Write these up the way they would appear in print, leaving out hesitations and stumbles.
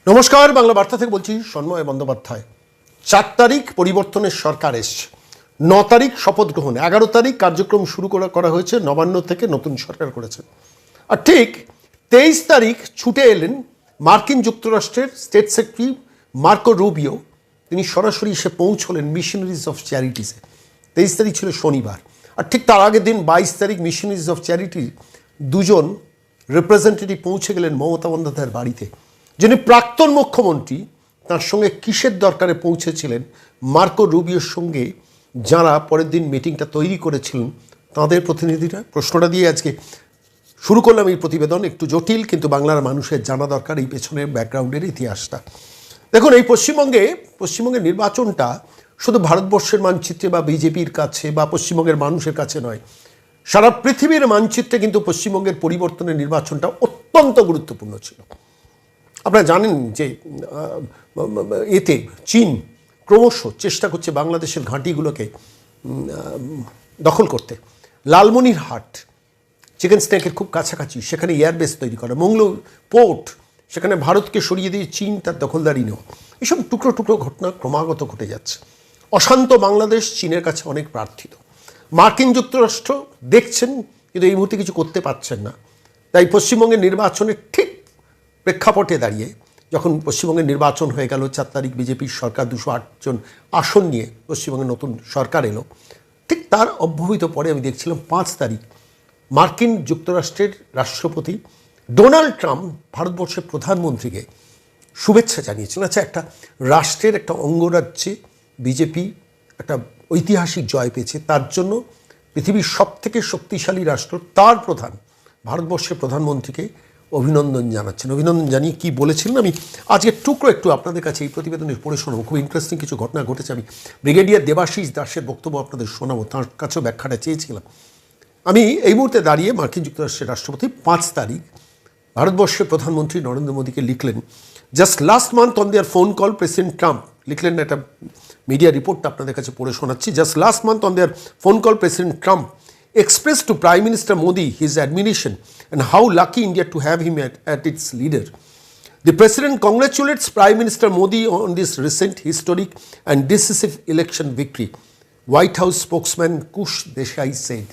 নমস্কার, বাংলা বার্তা থেকে বলছি সন্ময় বন্দ্যোপাধ্যায়। 4 তারিখ পরিবর্তনের সরকার এসছে, 9 তারিখ শপথ গ্রহণ, 11 তারিখ কার্যক্রম শুরু করা হয়েছে, নবান্ন থেকে নতুন সরকার করেছে। আর ঠিক 23 তারিখ ছুটে এলেন মার্কিন যুক্তরাষ্ট্রের স্টেট সেক্রেটারি মার্কো রুবিও। তিনি সরাসরি এসে পৌঁছলেন মিশনারিজ অফ চ্যারিটিসে। 23 তারিখ ছিল শনিবার। আর ঠিক তার আগের দিন 22 তারিখ মিশনারিজ অফ চ্যারিটির দুজন রিপ্রেজেন্টেটিভ পৌঁছে গেলেন মমতা বন্দ্যোপাধ্যায়ের বাড়িতে। যিনি প্রাক্তন মুখ্যমন্ত্রী, তার সঙ্গে কিসের দরকারে পৌঁছেছিলেন মার্কো রুবিওর সঙ্গে, যারা পরের দিন মিটিংটা তৈরি করেছিলেন তাঁদের প্রতিনিধিরা। প্রশ্নটা দিয়ে আজকে শুরু করলাম এই প্রতিবেদন। একটু জটিল, কিন্তু বাংলার মানুষের জানা দরকার এই পেছনের ব্যাকগ্রাউন্ডের ইতিহাসটা। দেখুন, এই পশ্চিমবঙ্গের নির্বাচনটা শুধু ভারতবর্ষের মানচিত্রে বা বিজেপির কাছে বা পশ্চিমবঙ্গের মানুষের কাছে নয়, সারা পৃথিবীর মানচিত্রে কিন্তু পশ্চিমবঙ্গের পরিবর্তনের নির্বাচনটা অত্যন্ত গুরুত্বপূর্ণ ছিল। আপনারা জানেন যে এতে চীন ক্রমশ চেষ্টা করছে বাংলাদেশের ঘাঁটিগুলোকে দখল করতে। লালমনিরহাট চিকেন স্নেকের খুব কাছাকাছি, সেখানে এয়ারবেস তৈরি করা, মঙ্গল পোর্ট, সেখানে ভারতকে সরিয়ে দিয়ে চীন তার দখলদারি নেওয়া, এসব টুকরো টুকরো ঘটনা ক্রমাগত ঘটে যাচ্ছে। অশান্ত বাংলাদেশ চীনের কাছে অনেক প্রার্থিত। মার্কিন যুক্তরাষ্ট্র দেখছেন, কিন্তু এই মুহূর্তে কিছু করতে পারছেন না। তাই পশ্চিমবঙ্গের নির্বাচনের ঠিক প্রেক্ষাপটে দাঁড়িয়ে যখন পশ্চিমবঙ্গের নির্বাচন হয়ে গেল, 4 তারিখ বিজেপির সরকার 208 জন আসন নিয়ে পশ্চিমবঙ্গে নতুন সরকার এলো, ঠিক তার অব্যবহিত পরে আমি দেখছিলাম 5 তারিখ মার্কিন যুক্তরাষ্ট্রের রাষ্ট্রপতি ডোনাল্ড ট্রাম্প ভারতবর্ষের প্রধানমন্ত্রীকে শুভেচ্ছা জানিয়েছেন। আচ্ছা, একটা রাষ্ট্রের একটা অঙ্গরাজ্যে বিজেপি একটা ঐতিহাসিক জয় পেয়েছে, তার জন্য পৃথিবীর সবথেকে শক্তিশালী রাষ্ট্র তার প্রধান ভারতবর্ষের প্রধানমন্ত্রীকে অভিনন্দন জানাচ্ছেন। অভিনন্দন জানিয়ে কী বলেছিলেন আমি আজকে টুকরো একটু আপনাদের কাছে এই প্রতিবেদনের পড়ে শোনাবো। খুব ইন্টারেস্টিং কিছু ঘটনা ঘটেছে। আমি ব্রিগেডিয়ার দেবাশিস দাসের বক্তব্য আপনাদের শোনাবো, তার কাছেও ব্যাখ্যাটা চেয়েছিলাম। আমি এই মুহূর্তে দাঁড়িয়ে মার্কিন যুক্তরাষ্ট্রের রাষ্ট্রপতি 5 তারিখ ভারতবর্ষের প্রধানমন্ত্রী নরেন্দ্র মোদীকে লিখলেন, just last month on their phone call president Trump, লিখলেন না, একটা মিডিয়া রিপোর্টটা আপনাদের কাছে পড়ে শোনাচ্ছি। Just last month on their phone call president Trump expressed to Prime Minister Modi his admiration and how lucky India to have him at its leader. The President congratulates Prime Minister Modi on this recent historic and decisive election victory. White House spokesman Kush Desai said.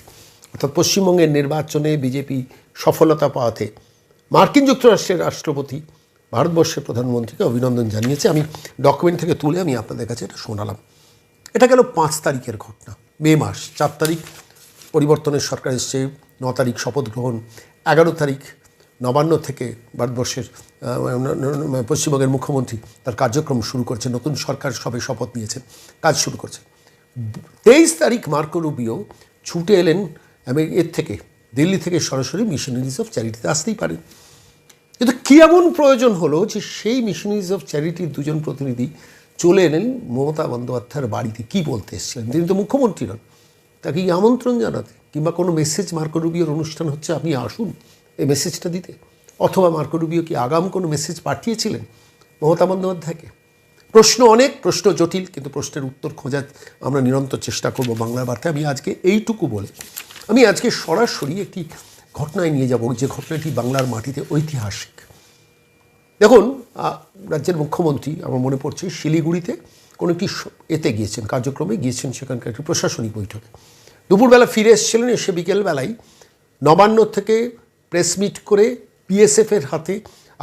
অর্থাৎ পশ্চিমবঙ্গের নির্বাচনে BJP সফলতা পাওয়াতে মার্কিন যুক্তরাষ্ট্রের রাষ্ট্রপতি ভারতবর্ষের প্রধানমন্ত্রীকে অভিনন্দন জানিয়েছে। আমি ডকুমেন্ট থেকে তুলে আমি আপনাদের কাছে এটা শোনালাম। এটা গেল 5 তারিখের ঘটনা, মে মাস। 4 তারিখ পরিবর্তনের সরকার এসছে, 9 তারিখ শপথ গ্রহণ, 11 তারিখ নবান্ন থেকে ভারতবর্ষের পশ্চিমবঙ্গের মুখ্যমন্ত্রী তার কার্যক্রম শুরু করছে, নতুন সরকার সবে শপথ নিয়েছেন, কাজ শুরু করছে। 23 তারিখ মার্কো রুবিও ছুটে এলেন এর থেকে, দিল্লি থেকে সরাসরি মিশনারিজ অফ চ্যারিটিতে আসতেই পারেন। কিন্তু কী এমন প্রয়োজন হলো যে সেই মিশনারিজ অফ চ্যারিটির দুজন প্রতিনিধি চলে এলেন মমতা বন্দ্যোপাধ্যায়ের বাড়িতে? কী বলতে এসেছিলেন? তিনি তো মুখ্যমন্ত্রী নন, তাকে আমন্ত্রণ জানাতে কিংবা কোনো মেসেজ, মার্কো রুবিওর অনুষ্ঠান হচ্ছে আপনি আসুন এই মেসেজটা দিতে, অথবা মার্কো রুবিও কি আগাম কোনো মেসেজ পাঠিয়েছিলেন মমতা বন্দ্যোপাধ্যায়কে? প্রশ্ন অনেক, প্রশ্ন জটিল, কিন্তু প্রশ্নের উত্তর খোঁজার আমরা নিরন্তর চেষ্টা করব বাংলা বার্তায়। আমি আজকে এইটুকু বলে আমি আজকে সরাসরি একটি ঘটনায় নিয়ে যাব, যে ঘটনাটি বাংলার মাটিতে ঐতিহাসিক। দেখুন, রাজ্যের মুখ্যমন্ত্রী, আমার মনে পড়ছে, শিলিগুড়িতে কোনো একটি এতে গিয়েছেন, কার্যক্রমে গিয়েছেন, সেখানকার একটি প্রশাসনিক বৈঠকে। দুপুরবেলা ফিরে এসেছিলেন, এসে বিকেলবেলায় নবান্ন থেকে প্রেস মিট করে বিএসএফের হাতে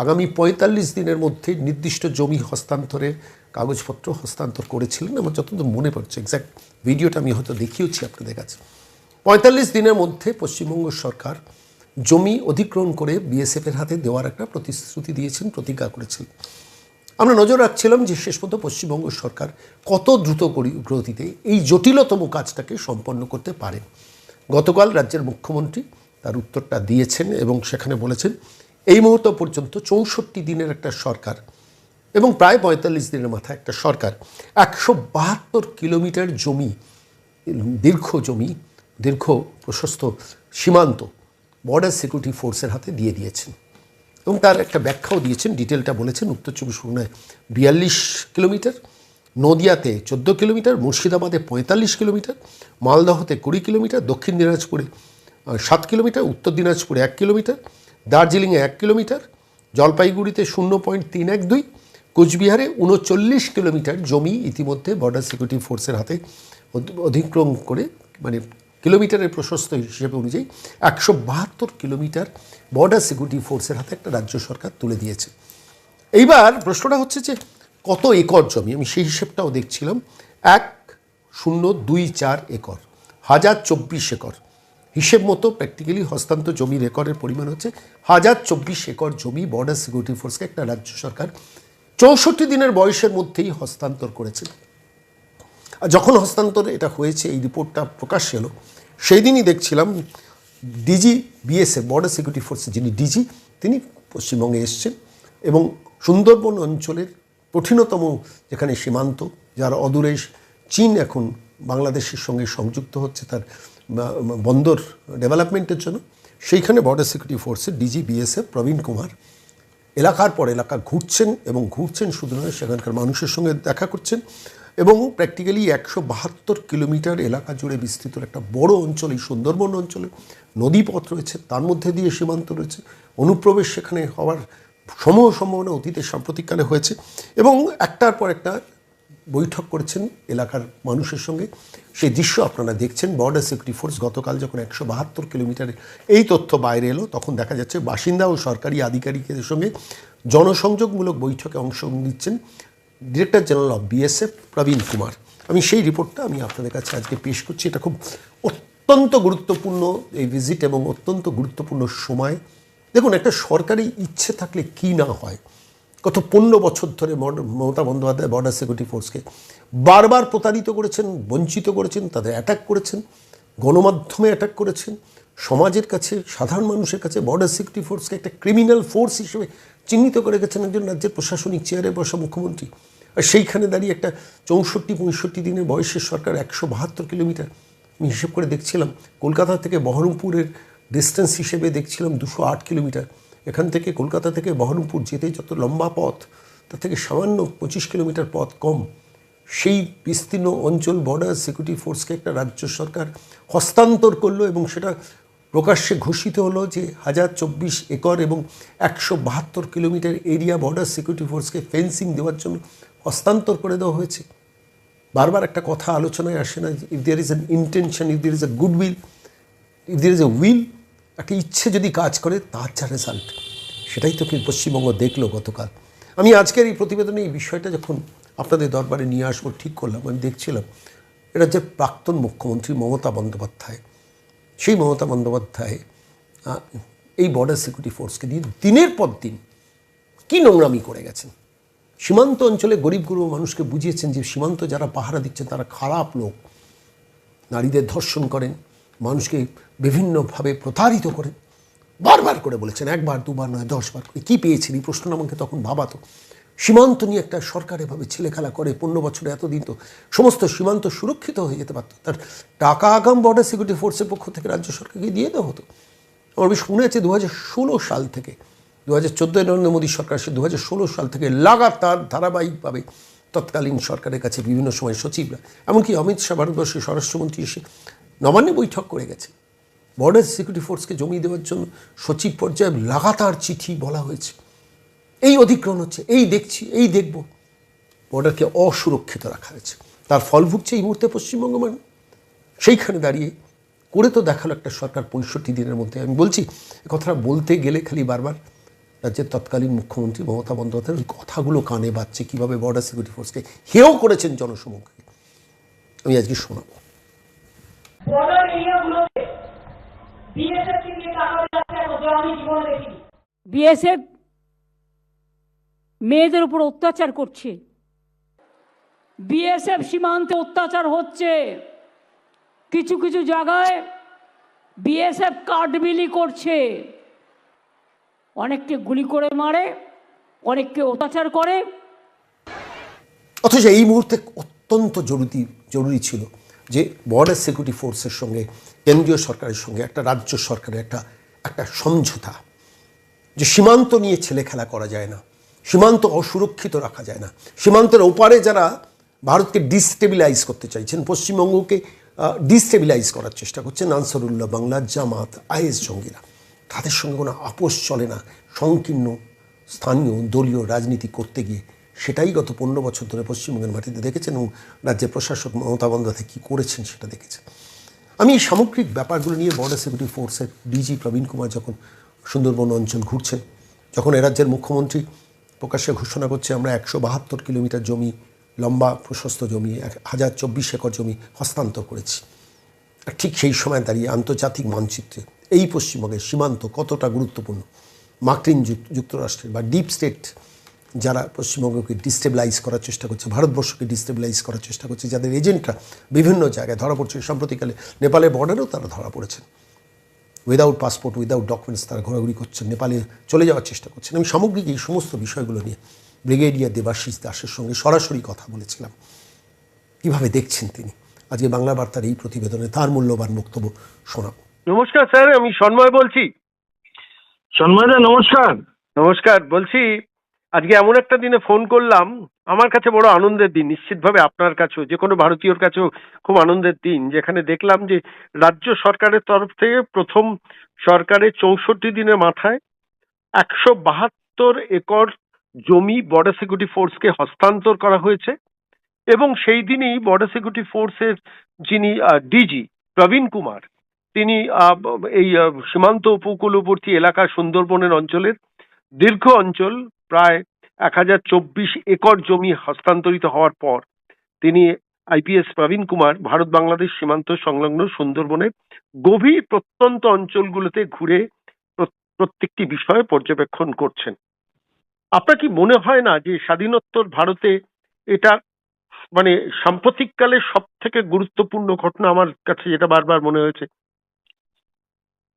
আগামী 45 দিনের মধ্যে নির্দিষ্ট জমি হস্তান্তরের কাগজপত্র হস্তান্তর করেছিলেন। আমার যতদূর মনে পড়ছে, এক্স্যাক্ট ভিডিওটা আমি হয়তো দেখিয়েছি আপনাদের কাছে। 45 দিনের মধ্যে পশ্চিমবঙ্গ সরকার জমি অধিগ্রহণ করে বিএসএফের হাতে দেওয়ার একটা প্রতিশ্রুতি দিয়েছেন, প্রতিজ্ঞা করেছিলেন। আমরা নজর রাখছিলাম যে শেষ পর্যন্ত পশ্চিমবঙ্গ সরকার কত দ্রুত গতিতে এই জটিলতম কাজটাকে সম্পন্ন করতে পারে। গতকাল রাজ্যের মুখ্যমন্ত্রী তার উত্তরটা দিয়েছেন এবং সেখানে বলেছেন এই মুহূর্ত পর্যন্ত 64 দিনের একটা সরকার এবং প্রায় 45 দিনের মাথায় একটা সরকার 172 কিলোমিটার জমি, দীর্ঘ প্রশস্ত সীমান্ত বর্ডার সিকিউরিটি ফোর্সের হাতে দিয়ে দিয়েছেন এবং তার একটা ব্যাখ্যাও দিয়েছেন, ডিটেলটা বলেছেন। উত্তর 24 পরগনায় 42 কিলোমিটার, নদিয়াতে 14 কিলোমিটার, মুর্শিদাবাদে 45 কিলোমিটার, মালদহতে 20 কিলোমিটার, দক্ষিণ দিনাজপুরে 7 কিলোমিটার, উত্তর দিনাজপুরে 1 কিলোমিটার, দার্জিলিংয়ে 1 কিলোমিটার, জলপাইগুড়িতে 0.312, কোচবিহারে 39 কিলোমিটার জমি ইতিমধ্যে বর্ডার সিকিউরিটি ফোর্সের হাতে অতিক্রম করে, মানে কিলোমিটারের প্রশস্ত হিসেব অনুযায়ী 172 কিলোমিটার বর্ডার সিকিউরিটি ফোর্সের হাতে একটা রাজ্য সরকার তুলে দিয়েছে। এইবার প্রশ্নটা হচ্ছে যে কত একর জমি, আমি সেই হিসেবটাও দেখছিলাম। 1024 একর, 1024 একর হিসেব মতো প্র্যাকটিক্যালি হস্তান্তর জমির একরের পরিমাণ হচ্ছে 1024 একর জমি বর্ডার সিকিউরিটি ফোর্সকে একটা রাজ্য সরকার 64 দিনের বয়সের মধ্যেই হস্তান্তর করেছে। আর যখন হস্তান্তর এটা হয়েছে, এই রিপোর্টটা প্রকাশ এলো, সেই দিনই দেখছিলাম ডিজি বিএসএফ বর্ডার সিকিউরিটি ফোর্সের যিনি ডিজি, তিনি পশ্চিমবঙ্গে এসছেন এবং সুন্দরবন অঞ্চলের কঠিনতম যেখানে সীমান্ত, যার অদূরে চীন এখন বাংলাদেশের সঙ্গে সংযুক্ত হচ্ছে তার বন্দর ডেভেলপমেন্টের জন্য, সেইখানে বর্ডার সিকিউরিটি ফোর্সের ডিজি বিএসএফ প্রবীণ কুমার এলাকার পর এলাকা ঘুরছেন, এবং ঘুরছেন শুধু নয়, সেখানকার মানুষের সঙ্গে দেখা করছেন, এবং প্র্যাকটিক্যালি 172 কিলোমিটার এলাকা জুড়ে বিস্তৃত একটা বড় অঞ্চল, এই সুন্দরবন অঞ্চলে নদীপথ রয়েছে, তার মধ্যে দিয়ে সীমান্ত রয়েছে, অনুপ্রবেশ সেখানে হওয়ার সমূহ সম্ভাবনা অতীতের সাম্প্রতিককালে হয়েছে, এবং একটার পর একটা বৈঠক করেছেন এলাকার মানুষের সঙ্গে। সেই দৃশ্য আপনারা দেখছেন। বর্ডার সিকিউরিটি ফোর্স গতকাল যখন 172 কিলোমিটারে এই তথ্য বাইরে এলো, তখন দেখা যাচ্ছে বাসিন্দা ও সরকারি আধিকারিকদের সঙ্গে জনসংযোগমূলক বৈঠকে অংশ নিচ্ছেন ডিরেক্টর জেনারেল অফ বিএসএফ প্রবীণ কুমার। আমি সেই রিপোর্টটা আমি আপনাদের কাছে আজকে পেশ করছি। এটা খুব অত্যন্ত গুরুত্বপূর্ণ এই ভিজিট এবং অত্যন্ত গুরুত্বপূর্ণ সময়। দেখুন, একটা সরকারি ইচ্ছে থাকলে কি না হয়। গত 15 বছর ধরে মমতা বন্দ্যোপাধ্যায় বর্ডার সিকিউরিটি ফোর্সকে বারবার প্রতারিত করেছেন, বঞ্চিত করেছেন, তাদের অ্যাটাক করেছেন, গণমাধ্যমে অ্যাটাক করেছেন, সমাজের কাছে, সাধারণ মানুষের কাছে বর্ডার সিকিউরিটি ফোর্সকে একটা ক্রিমিনাল ফোর্স হিসেবে চিহ্নিত করে গেছেন একজন রাজ্যের প্রশাসনিক চেয়ারে বসা মুখ্যমন্ত্রী। আর সেইখানে দাঁড়িয়ে একটা 64-65 দিনের বয়সের সরকার 172 কিলোমিটার, আমি হিসেব করে দেখছিলাম, কলকাতা থেকে বহরমপুরের ডিস্টেন্স হিসেবে দেখছিলাম 208 কিলোমিটার। এখান থেকে কলকাতা থেকে বহরমপুর যেতে যত লম্বা পথ, তার থেকে সামান্য 25 কিলোমিটার পথ কম। সেই বিস্তীর্ণ অঞ্চল বর্ডার সিকিউরিটি ফোর্সকে একটা রাজ্য সরকার হস্তান্তর করলো, এবং সেটা প্রকাশ্যে ঘোষিত হলো যে 1024 একর এবং 172 কিলোমিটার এরিয়া বর্ডার সিকিউরিটি ফোর্সকে ফেন্সিং দেওয়ার জন্য হস্তান্তর করে দেওয়া হয়েছে। বারবার একটা কথা আলোচনায় আসে না, if there is an intention, if there is a good will, if there is a will, একটা ইচ্ছে যদি কাজ করে তার যা রেজাল্ট, সেটাই তো পশ্চিমবঙ্গ দেখলো গতকাল। আমি আজকের এই প্রতিবেদনে এই বিষয়টা যখন আপনাদের দরবারে নিয়ে আসবো ঠিক করলাম, আমি দেখছিলাম এটা যে প্রাক্তন মুখ্যমন্ত্রী মমতা বন্দ্যোপাধ্যায়, সেই মমতা বন্দ্যোপাধ্যায় এই বর্ডার সিকিউরিটি ফোর্সকে দিয়ে দিনের পর দিন কী নোংরামি করে গেছেন। সীমান্ত অঞ্চলে গরিব গরিব মানুষকে বুঝিয়েছেন যে সীমান্ত যারা পাহারা দিচ্ছেন তারা খারাপ লোক, নারীদের ধর্ষণ করেন, মানুষকে বিভিন্নভাবে প্রতারিত করেন। বারবার করে বলেছেন, একবার দুবার নয় 10 বার করে। কী পেয়েছেন এই প্রশ্নটা আমাকে তখন ভাবাতো। সীমান্ত নিয়ে একটা সরকার এভাবে ছেলেখেলা করে 15 বছরে এতদিন তো সমস্ত সীমান্ত সুরক্ষিত হয়ে যেতে পারত, তার টাকা আগাম বর্ডার সিকিউরিটি ফোর্সের পক্ষ থেকে রাজ্য সরকারকে দিয়ে দেওয়া হতো। আমার বেশ মনে আছে 2016 সাল থেকে, 2014 নরেন্দ্র মোদী সরকার সে 2016 সাল থেকে লাগাতার ধারাবাহিকভাবে তৎকালীন সরকারের কাছে বিভিন্ন সময় সচিবরা, এমনকি অমিত শাহ ভারতবর্ষের স্বরাষ্ট্রমন্ত্রী এসে নবান্নে বৈঠক করে গেছে। বর্ডার সিকিউরিটি ফোর্সকে জমি দেওয়ার জন্য সচিব পর্যায়ে লাগাতার চিঠি বলা হয়েছে, এই অধিগ্রহণ হচ্ছে, এই দেখছি, এই দেখব। বর্ডারকে অসুরক্ষিত রাখা হয়েছে, তার ফল ভুগছে এই মুহূর্তে পশ্চিমবঙ্গ মানুষ। সেইখানে দাঁড়িয়ে করে তো দেখালো একটা সরকার 65 দিনের মধ্যে। আমি বলছি, কথাটা বলতে গেলে খালি বারবার রাজ্যের তৎকালীন মুখ্যমন্ত্রী মমতা বন্দ্যোপাধ্যায়ের ওই কথাগুলো কানে বাজছে, কীভাবে বর্ডার সিকিউরিটি ফোর্সকে হেয় করেছেন জনসমক্ষে। আমি আজকে শোনাবো। বিএসএফ মেয়েদের উপর অত্যাচার করছে, বিএসএফ সীমান্তে অত্যাচার হচ্ছে, কিছু কিছু জায়গায় বিএসএফ কাঠবিলি করছে, অনেককে গুলি করে মারে, অনেককে অত্যাচার করে। অথচ এই মুহূর্তে অত্যন্ত জরুরি ছিল যে বর্ডার সিকিউরিটি ফোর্সের সঙ্গে কেন্দ্রীয় সরকারের সঙ্গে একটা রাজ্য সরকারের একটা সমঝোতা, যে সীমান্ত নিয়ে ছেলে খেলা করা যায় না, সীমান্ত অসুরক্ষিত রাখা যায় না। সীমান্তের ওপারে যারা ভারতকে ডিস্টেবিলাইজ করতে চাইছেন, পশ্চিমবঙ্গকে ডিস্টেবিলাইজ করার চেষ্টা করছেন আনসারুল্লাহ বাংলা, জামাত, আইএস জঙ্গিরা, তাদের সঙ্গে কোনো আপোষ চলে না। সংকীর্ণ স্থানীয় দলীয় রাজনীতি করতে গিয়ে সেটাই গত 15 বছর ধরে পশ্চিমবঙ্গের মাটিতে দেখেছেন এবং রাজ্যের প্রশাসক মমতা বন্দ্যোপাধ্যায় কী করেছেন সেটা দেখেছেন। আমি এই সামগ্রিক ব্যাপারগুলো নিয়ে বর্ডার সিকিউরিটি ফোর্সের ডিজি প্রবীণ কুমার যখন সুন্দরবন অঞ্চল ঘুরছেন, যখন এ রাজ্যের মুখ্যমন্ত্রী প্রকাশ্যে ঘোষণা করছে আমরা 172 কিলোমিটার জমি, লম্বা প্রশস্ত জমি, 1024 একর জমি হস্তান্তর করেছি, আর ঠিক সেই সময় দাঁড়িয়ে আন্তর্জাতিক মানচিত্রে এই পশ্চিমবঙ্গের সীমান্ত কতটা গুরুত্বপূর্ণ, মার্কিন যুক্তরাষ্ট্রের বা ডিপ স্টেট যারা পশ্চিমবঙ্গকে ডিস্টেবিলাইজ করার চেষ্টা করছে, ভারতবর্ষকে ডিস্টেবিলাইজ করার চেষ্টা করছে, যাদের এজেন্টরা বিভিন্ন জায়গায় ধরা পড়ছে, সম্প্রতিকালে নেপালের বর্ডারেও তারা ধরা পড়েছেন, উইদাউট পাসপোর্ট উইদাউট ডকুমেন্টস তারা ঘোরাঘুরি করছেন, নেপালে চলে যাওয়ার চেষ্টা করছেন। আমি সামগ্রিক এই সমস্ত বিষয়গুলো নিয়ে ব্রিগেডিয়ার দেবাশিস দাসের সঙ্গে সরাসরি কথা বলেছিলাম। কীভাবে দেখছেন তিনি? আজকে বাংলা বার্তার এই প্রতিবেদনে তার মূল্যবান বক্তব্য শোনাব। নমস্কার স্যার, আমি সন্ময় বলছি। সন্ময়দা নমস্কার। নমস্কার, বলছি আজকে এমন একটা দিনে ফোন করলাম, আমার কাছে বড় আনন্দের দিন, নিশ্চিতভাবে আপনার কাছেও, যে কোনো ভারতীয়র কাছেও খুব আনন্দের দিন, যেখানে দেখলাম যে রাজ্য সরকারের তরফ থেকে প্রথম সরকারের 64 দিনের মাথায় 172 একর জমি বর্ডার সিকিউরিটি ফোর্সকে হস্তান্তর করা হয়েছে। এবং সেই দিনই বর্ডার সিকিউরিটি ফোর্সের যিনি ডিজি প্রবীণ কুমার, তিনি এই সীমান্ত উপকূলবর্তী এলাকা সুন্দরবনের অঞ্চলের দীর্ঘ অঞ্চল প্রায় 1024 একর জমি হস্তান্তরিত হওয়ার পর তিনি আইপিএস প্রবীণ কুমার ভারত বাংলাদেশ সীমান্ত সংলগ্ন সুন্দরবনের গভীর প্রত্যন্ত অঞ্চলগুলোতে ঘুরে প্রত্যেকটি বিষয়ে পর্যবেক্ষণ করছেন। আপনার কি মনে হয় না যে স্বাধীনোত্তর ভারতে এটা মানে সাম্প্রতিককালে সব থেকে গুরুত্বপূর্ণ ঘটনা? আমার কাছে যেটা বারবার মনে হয়েছে।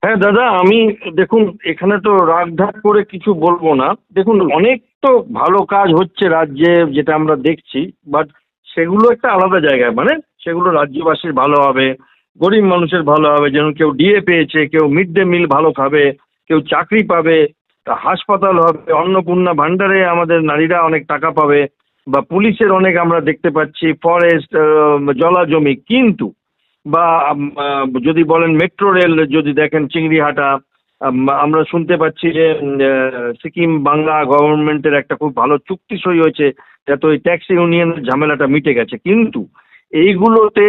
হ্যাঁ দাদা, আমি দেখুন এখানে তো রাগঢাক করে কিছু বলবো না। দেখুন অনেক তো ভালো কাজ হচ্ছে রাজ্যে, যেটা আমরা দেখছি, বাট সেগুলো একটা আলাদা জায়গায়, মানে সেগুলো রাজ্যবাসীর ভালো হবে, গরিব মানুষের ভালো হবে, যেন কেউ ডিএ পেয়েছে, কেউ মিড ডে মিল ভালো খাবে, কেউ চাকরি পাবে, হাসপাতাল হবে, অন্নপূর্ণা ভান্ডারে আমাদের নারীরা অনেক টাকা পাবে, বা পুলিশের অনেক আমরা দেখতে পাচ্ছি, ফরেস্ট, জলা জমি। কিন্তু বা যদি বলেন মেট্রো রেল যদি দেখেন চিংড়িহাটা, আমরা শুনতে পাচ্ছি যে সিকিম বাংলা গভর্নমেন্টের একটা খুব ভালো চুক্তি সই হয়েছে, যাতে ওই ট্যাক্সি ইউনিয়নের ঝামেলাটা মিটে গেছে। কিন্তু এইগুলোতে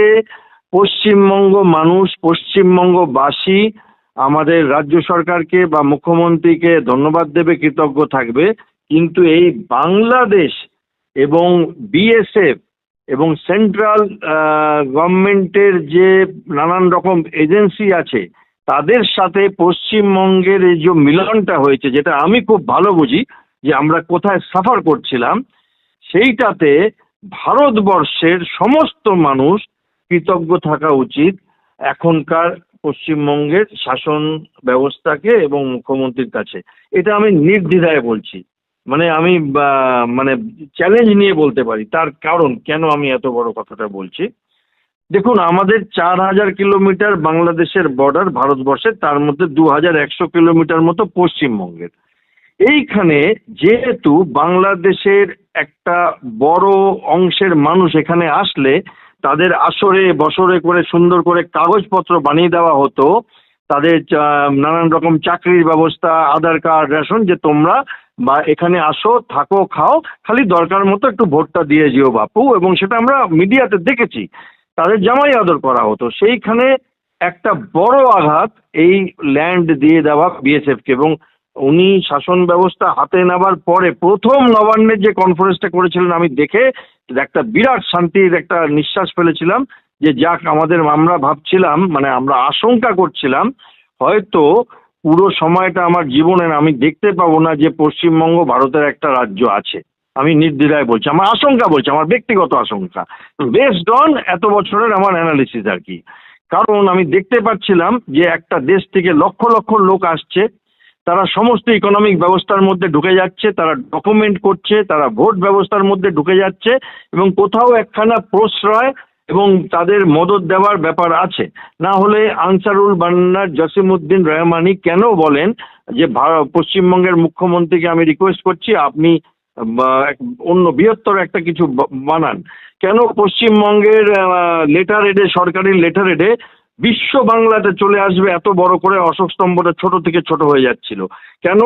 পশ্চিমবঙ্গ মানুষ, পশ্চিমবঙ্গবাসী আমাদের রাজ্য সরকারকে বা মুখ্যমন্ত্রীকে ধন্যবাদ দেবে, কৃতজ্ঞ থাকবে। কিন্তু এই বাংলাদেশ এবং বিএসএফ এবং সেন্ট্রাল গভর্নমেন্টের যে নানান রকম এজেন্সি আছে, তাদের সাথে পশ্চিমবঙ্গের এই যে মিলনটা হয়েছে, যেটা আমি খুব ভালো বুঝি যে আমরা কোথায় সাফার করছিলাম, সেইটাতে ভারতবর্ষের সমস্ত মানুষ কৃতজ্ঞ থাকা উচিত এখনকার পশ্চিমবঙ্গের শাসন ব্যবস্থাকে এবং মুখ্যমন্ত্রীর কাছে। এটা আমি নির্দ্বিধায় বলছি, মানে আমি মানে চ্যালেঞ্জ নিয়ে বলতে পারি। তার কারণ কেন আমি এত বড় কথাটা বলছি, দেখুন আমাদের 4000 কিলোমিটার বাংলাদেশের বর্ডার ভারতবর্ষের, তার মধ্যে 2100 কিলোমিটার মতো পশ্চিমবঙ্গের। এইখানে যেহেতু বাংলাদেশের একটা বড় অংশের মানুষ এখানে আসলে তাদের আসরে বছরে করে সুন্দর করে কাগজপত্র বানিয়ে দেওয়া হতো, তাদের নানান রকম চাকরির ব্যবস্থা, আধার কার্ড, রেশন, যে তোমরা বা এখানে আসো, থাকো, খাও, খালি দরকার মতো একটু ভোটটা দিয়ে যেও বাপু। এবং সেটা আমরা মিডিয়াতে দেখেছি, তাদের জামাই আদর করা হতো। সেইখানে একটা বড় আঘাত এই ল্যান্ড দিয়ে দেওয়া বিএসএফকে। এবং উনি শাসন ব্যবস্থা হাতে নেওয়ার পরে প্রথম নবান্নের যে কনফারেন্সটা করেছিলেন, আমি দেখে একটা বিরাট শান্তির একটা নিঃশ্বাস ফেলেছিলাম। যে যাক, আমরা ভাবছিলাম, মানে আমরা আশঙ্কা করছিলাম হয়তো পুরো সময়টা আমার জীবনে আমি দেখতে পাবো না যে পশ্চিমবঙ্গ ভারতের একটা রাজ্য আছে। আমি নির্দ্বিধায় বলছি, আমার আশঙ্কা বলছি, আমার ব্যক্তিগত আশঙ্কা, বেসড অন এত বছরের আমার অ্যানালিসিস আর কি। কারণ আমি দেখতে পাচ্ছিলাম যে একটা দেশ থেকে লক্ষ লক্ষ লোক আসছে, তারা সমস্ত ইকোনমিক ব্যবস্থার মধ্যে ঢুকে যাচ্ছে, তারা ডকুমেন্ট করছে, তারা ভোট ব্যবস্থার মধ্যে ঢুকে যাচ্ছে, এবং কোথাও একখানা প্রশ্রয় এবং তাদের মদত দেওয়ার ব্যাপার আছে। না হলে আনসারুল বান্নার জসিমউদ্দিন রহমানি কেন বলেন যে পশ্চিমবঙ্গের মুখ্যমন্ত্রীকে আমি রিকোয়েস্ট করছি আপনি অন্য বৃহত্তর একটা কিছু বানান। কেন পশ্চিমবঙ্গের লেটার হেডে, সরকারি লেটার হেডে বিশ্ব বাংলাতে চলে আসবে এত বড় করে অশোক স্তম্ভটা ছোট থেকে ছোট হয়ে যাচ্ছিল। কেন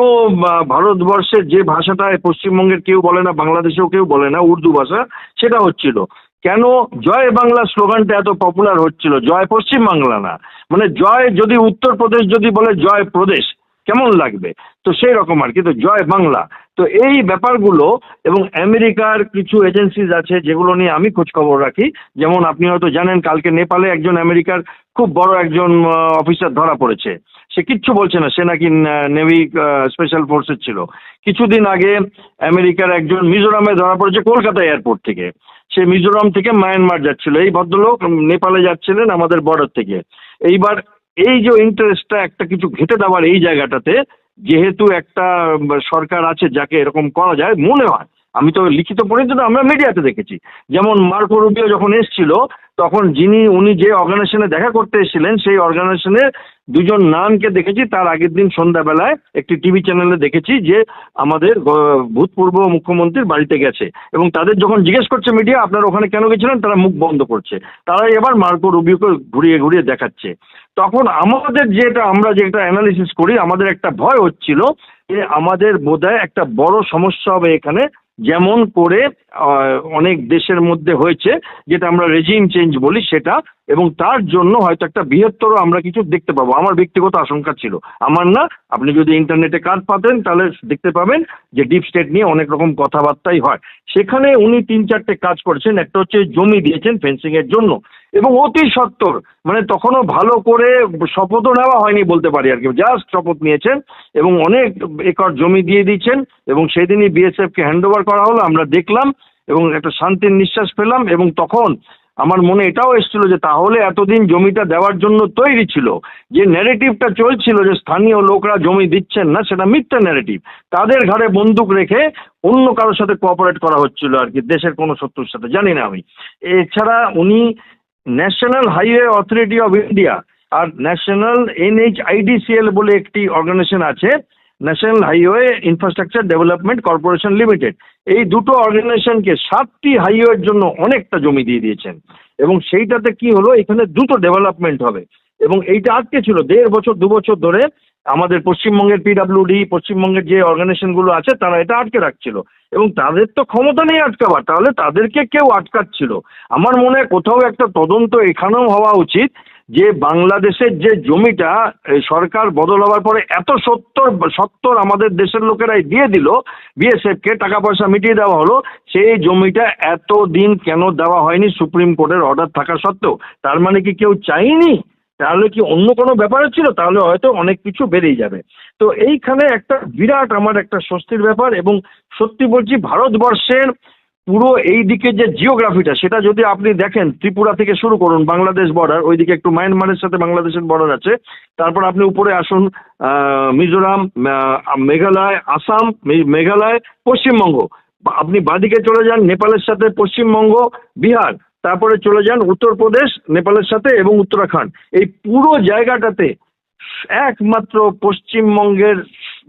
ভারতবর্ষের যে ভাষাটা পশ্চিমবঙ্গের কেউ বলে না, বাংলাদেশেও কেউ বলে না, উর্দু ভাষা, সেটা হচ্ছিল। কেন জয় বাংলা স্লোগানটা এত পপুলার হচ্ছিল, জয় পশ্চিম বাংলা না, মানে জয় যদি উত্তরপ্রদেশ যদি বলে জয় প্রদেশ কেমন লাগবে, তো সেই রকম আর কি, তো জয় বাংলা। তো এই ব্যাপারগুলো, এবং আমেরিকার কিছু এজেন্সিজ আছে যেগুলো নিয়ে আমি খোঁজ খবর রাখি, যেমন আপনি হয়তো জানেন কালকে নেপালে একজন আমেরিকার খুব বড় একজন অফিসার ধরা পড়েছে, সে কিচ্ছু বলছে না, সে নাকি নেভি স্পেশাল ফোর্সের ছিল। কিছুদিন আগে আমেরিকার একজন মিজোরামে ধরা পড়েছে কলকাতা এয়ারপোর্ট থেকে, সে মিজোরাম থেকে মায়ানমার যাচ্ছিল, এই ভদ্রলোক নেপালে যাচ্ছিলেন আমাদের বর্ডার থেকে। এইবার এই যে ইন্টারেস্টটা একটা কিছু ঘেঁটে দেওয়ার এই জায়গাটাতে, যেহেতু একটা সরকার আছে যাকে এরকম করা যায় মনে হয়, আমি তো লিখিত পড়িনি, তো আমরা মিডিয়াতে দেখেছি, যেমন মার্কো রুবিও যখন এসেছিল তখন উনি যে অর্গানাইজেশনে দেখা করতে এসেছিলেন সেই অর্গানাইজেশনের দুজন নানকে দেখেছি, তার আগের দিন সন্ধ্যাবেলায় একটি টিভি চ্যানেলে দেখেছি যে আমাদের ভূতপূর্ব মুখ্যমন্ত্রীর বাড়িতে গেছে, এবং তাদের যখন জিজ্ঞেস করছে মিডিয়া আপনারা ওখানে কেন গেছিলেন, তারা মুখ বন্ধ করছে, তারাই এবার মার্কো রুবিওকে ঘুরিয়ে ঘুরিয়ে দেখাচ্ছে। তখন আমাদের আমরা যেটা অ্যানালিসিস করি, আমাদের একটা ভয় হচ্ছিল যে আমাদের বোধহয় একটা বড় সমস্যা হবে এখানে, যেমন করে অনেক দেশের মধ্যে হয়েছে, যেটা আমরা রেজিম চেঞ্জ বলি সেটা, এবং তার জন্য হয়তো একটা বৃহত্তর আমরা কিছু দেখতে পাবো, আমার ব্যক্তিগত আশঙ্কা ছিল, আমার না, আপনি যদি ইন্টারনেটে কাজ পাতেন তাহলে দেখতে পাবেন যে ডিপ স্টেট নিয়ে অনেক রকম কথাবার্তাই হয়। সেখানে উনি 3-4টে কাজ করেছেন, একটা হচ্ছে জমি দিয়েছেন ফেন্সিং এর জন্য, এবং অতি সত্বর, মানে তখনও ভালো করে শপথও নেওয়া হয়নি বলতে পারি আর কি, জাস্ট শপথ নিয়েছেন এবং অনেক একর জমি দিয়ে দিয়েছেন, এবং সেদিনই বিএসএফকে হ্যান্ড ওভার করা হলো, আমরা দেখলাম এবং একটা শান্তির নিঃশ্বাস পেলাম। এবং তখন আমার মনে এটাও এসেছিল যে তাহলে এতদিন জমিটা দেওয়ার জন্য তৈরি ছিল, যে ন্যারেটিভটা চলছিল যে স্থানীয় লোকরা জমি দিচ্ছেন না, সেটা মিথ্যা ন্যারেটিভ, তাদের ঘাড়ে বন্দুক রেখে অন্য কারোর সাথে কোঅপারেট করা হচ্ছিল আর কি, দেশের কোনো শত্রুর সাথে, জানি না আমি। এছাড়া উনি national highway authority of India আর ন্যাশনাল NHIDCL বলে একটি অর্গানাইজেশন আছে, national highway infrastructure development corporation limited, এই দুটো অর্গানাইজেশনকে 7টি হাইওয়ের জন্য অনেকটা জমি দিয়ে দিয়েছেন, এবং সেইটাতে কি হলো, এখানে দুটো ডেভেলপমেন্ট হবে, এবং এইটা আটকে ছিল 1.5 বছর 2 বছর ধরে, আমাদের পশ্চিমবঙ্গের PWD, পশ্চিমবঙ্গের যে অর্গানাইজেশনগুলো আছে তারা এটা আটকে রাখছিল, এবং তাদের তো ক্ষমতা নেই আটকাবার, তাহলে তাদেরকে কেউ আটকাচ্ছিল। আমার মনে হয় কোথাও একটা তদন্ত এখানেও হওয়া উচিত, যে বাংলাদেশের যে জমিটা সরকার বদল হওয়ার পরে এত সত্তর আমাদের দেশের লোকেরাই দিয়ে দিল, বিএসএফকে টাকা পয়সা মিটিয়ে দেওয়া হলো, সেই জমিটা এত দিন কেন দেওয়া হয়নি সুপ্রিম কোর্টের অর্ডার থাকা সত্ত্বেও? তার মানে কি কেউ চাইনি? তাহলে কি অন্য কোনো ব্যাপার ছিল? তাহলে হয়তো অনেক কিছু বেরিয়ে যাবে। তো এইখানে একটা বিরাট আমার একটা স্বস্তির ব্যাপার, এবং সত্যি বলছি ভারতবর্ষের পুরো এই দিকে যে জিওগ্রাফিটা, সেটা যদি আপনি দেখেন, ত্রিপুরা থেকে শুরু করুন, বাংলাদেশ বর্ডার, ওইদিকে একটু মায়ানমারের সাথে বাংলাদেশের বর্ডার আছে, তারপর আপনি উপরে আসুন মিজোরাম, মেঘালয়, আসাম, মেঘালয়, পশ্চিমবঙ্গ, আপনি বাঁদিকে চলে যান নেপালের সাথে পশ্চিমবঙ্গ, বিহার, তারপরে চলে যান উত্তরপ্রদেশ নেপালের সাথে এবং উত্তরাখণ্ড, এই পুরো জায়গাটাতে একমাত্র পশ্চিমবঙ্গের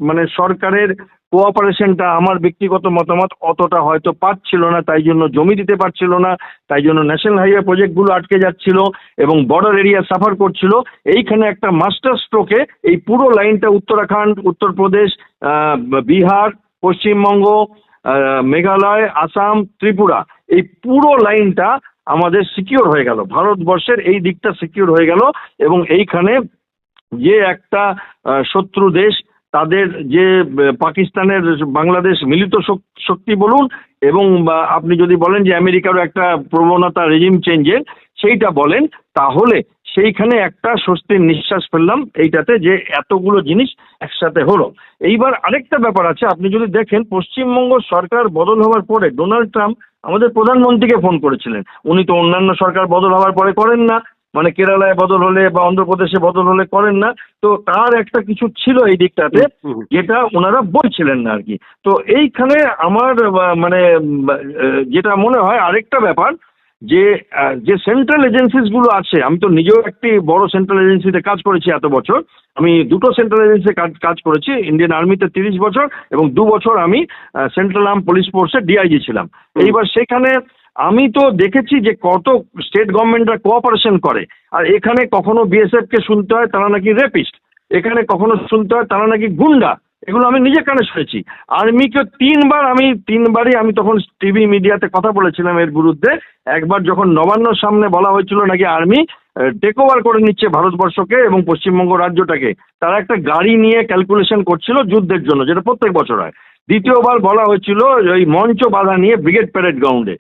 মানে সরকারের কোঅপারেশনটা আমার ব্যক্তিগত মতামত অতটা হয়তো পাচ্ছিল না, তাই জন্য জমি দিতে পারছিল না, তাই জন্য ন্যাশনাল হাইওয়ে প্রজেক্টগুলো আটকে যাচ্ছিল এবং বর্ডার এরিয়া সাফার করছিল। এইখানে একটা মাস্টার স্ট্রোকে এই পুরো লাইনটা উত্তরাখণ্ড, উত্তরপ্রদেশ, বিহার, পশ্চিমবঙ্গ, মেঘালয়, আসাম, ত্রিপুরা, এই পুরো লাইনটা আমাদের সিকিউর হয়ে গেল, ভারতবর্ষের এই দিকটা সিকিউর হয়ে গেল। এবং এইখানে যে একটা শত্রু দেশ, তাদের যে পাকিস্তানের বাংলাদেশ মিলিত শক্তি বলুন, এবং আপনি যদি বলেন যে আমেরিকারও একটা প্রবণতা রেজিম চেঞ্জের সেইটা বলেন, তাহলে সেইখানে একটা স্বস্তির নিঃশ্বাস ফেললাম এইটাতে, যে এতগুলো জিনিস একসাথে হলো। এইবার আরেকটা ব্যাপার আছে, আপনি যদি দেখেন পশ্চিমবঙ্গ সরকার বদল হওয়ার পরে ডোনাল্ড ট্রাম্প আমাদের প্রধানমন্ত্রীকে ফোন করেছিলেন, উনি তো অন্যান্য সরকার বদল হওয়ার পরে করেন না, মানে কেরালায় বদল হলে বা অন্ধ্রপ্রদেশে বদল হলে করেন না, তো তার একটা কিছু ছিল এই দিকটাতে যেটা ওনারা বলছিলেন না আর কি। তো এইখানে আমার মানে যেটা মনে হয় আরেকটা ব্যাপার, যে সেন্ট্রাল এজেন্সিসগুলো আছে, আমি তো নিজেও একটি বড় সেন্ট্রাল এজেন্সিতে কাজ করেছি এত বছর, আমি দুটো সেন্ট্রাল এজেন্সিতে কাজ করেছি, ইন্ডিয়ান আর্মিতে 30 বছর এবং 2 বছর আমি সেন্ট্রাল আর্ম পুলিশ ফোর্সে DIG ছিলাম। এইবার সেখানে আমি তো দেখেছি যে কত স্টেট গভর্নমেন্টরা কোঅপারেশন করে, আর এখানে কখনো বিএসএফ কে শুনতে হয় তারা নাকি রেপিস্ট, এখানে কখনো শুনতে হয় তারা নাকি গুন্ডা। এগুলো আমি নিজে কানে শুনেছি। আর্মিকে তিনবারই আমি তখন টিভি মিডিয়াতে কথা বলেছিলাম এর বিরুদ্ধে। একবার যখন নবান্নর সামনে বলা হয়েছিল নাকি আর্মি টেক ওভার করে নিচ্ছে ভারতবর্ষকে এবং পশ্চিমবঙ্গ রাজ্যটাকে, তারা একটা গাড়ি নিয়ে ক্যালকুলেশন করছিল যুদ্ধের জন্য, যেটা প্রত্যেক বছর হয়। দ্বিতীয়বার বলা হয়েছিল ওই মঞ্চ বাধা নিয়ে ব্রিগেড প্যারেড গ্রাউন্ডে।